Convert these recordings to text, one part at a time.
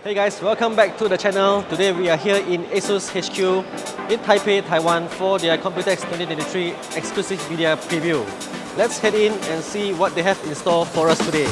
Hey guys, welcome back to the channel. Today we are here in ASUS HQ in Taipei, Taiwan for their COMPUTEX 2023 exclusive media preview. Let's head in and see what they have in store for us today.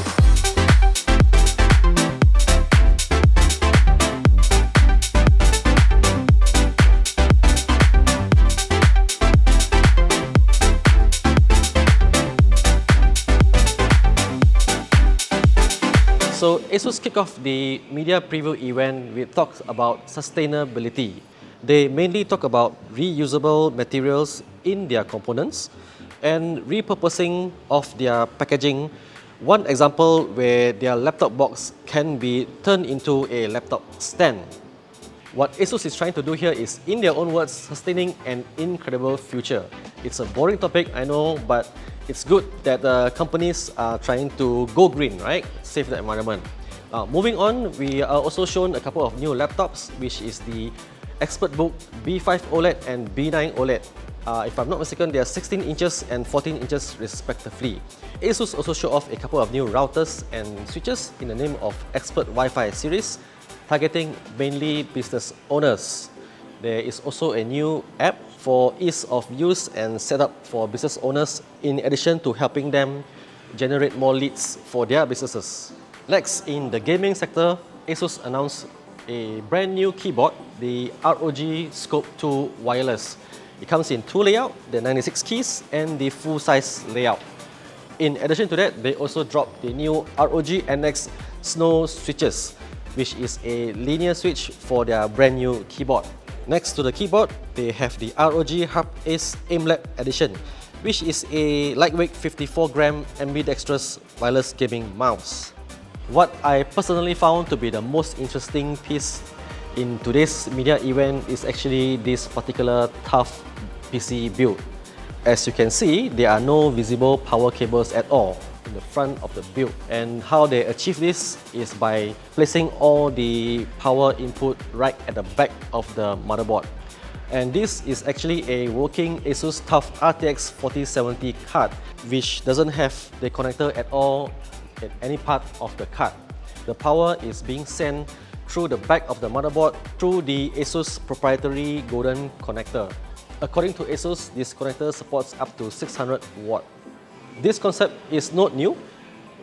So ASUS kicked off the media preview event with talks about sustainability. They mainly talk about reusable materials in their components and repurposing of their packaging. One example where their laptop box can be turned into a laptop stand. What ASUS is trying to do here is, in their own words, sustaining an incredible future. It's a boring topic, I know, but it's good that companies are trying to go green, right? Save the environment. Moving on, we are also shown a couple of new laptops, which is the ExpertBook B5 OLED and B9 OLED. If I'm not mistaken, they are 16 inches and 14 inches respectively. ASUS also show off a couple of new routers and switches in the name of Expert Wi-Fi series, targeting mainly business owners. There is also a new app for ease of use and setup for business owners, in addition to helping them generate more leads for their businesses. Next, in the gaming sector, ASUS announced a brand new keyboard, the ROG Scope 2 Wireless. It comes in two layouts, the 96 keys and the full-size layout. In addition to that, they also dropped the new ROG NX Snow switches, which is a linear switch for their brand new keyboard. Next to the keyboard, they have the ROG Harp Ace AimLab Edition, which is a lightweight 54-gram ambidextrous wireless gaming mouse. What I personally found to be the most interesting piece in today's media event is actually this particular tough PC build. As you can see, there are no visible power cables at all in the front of the build, and how they achieve this is by placing all the power input right at the back of the motherboard. And this is actually a working ASUS TUF RTX 4070 card, which doesn't have the connector at all at any part of the card. The power is being sent through the back of the motherboard through the ASUS proprietary golden connector. According to ASUS, this connector supports up to 600 watt. This concept is not new.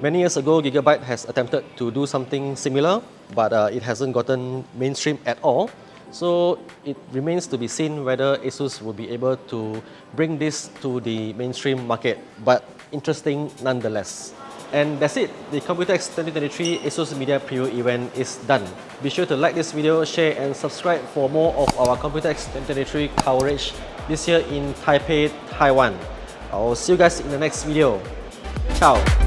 Many years ago, Gigabyte has attempted to do something similar, but it hasn't gotten mainstream at all. So it remains to be seen whether ASUS will be able to bring this to the mainstream market, but interesting nonetheless. And that's it. The COMPUTEX 2023 ASUS Media Preview event is done. Be sure to like this video, share and subscribe for more of our COMPUTEX 2023 coverage this year in Taipei, Taiwan. I'll see you guys in the next video. Ciao!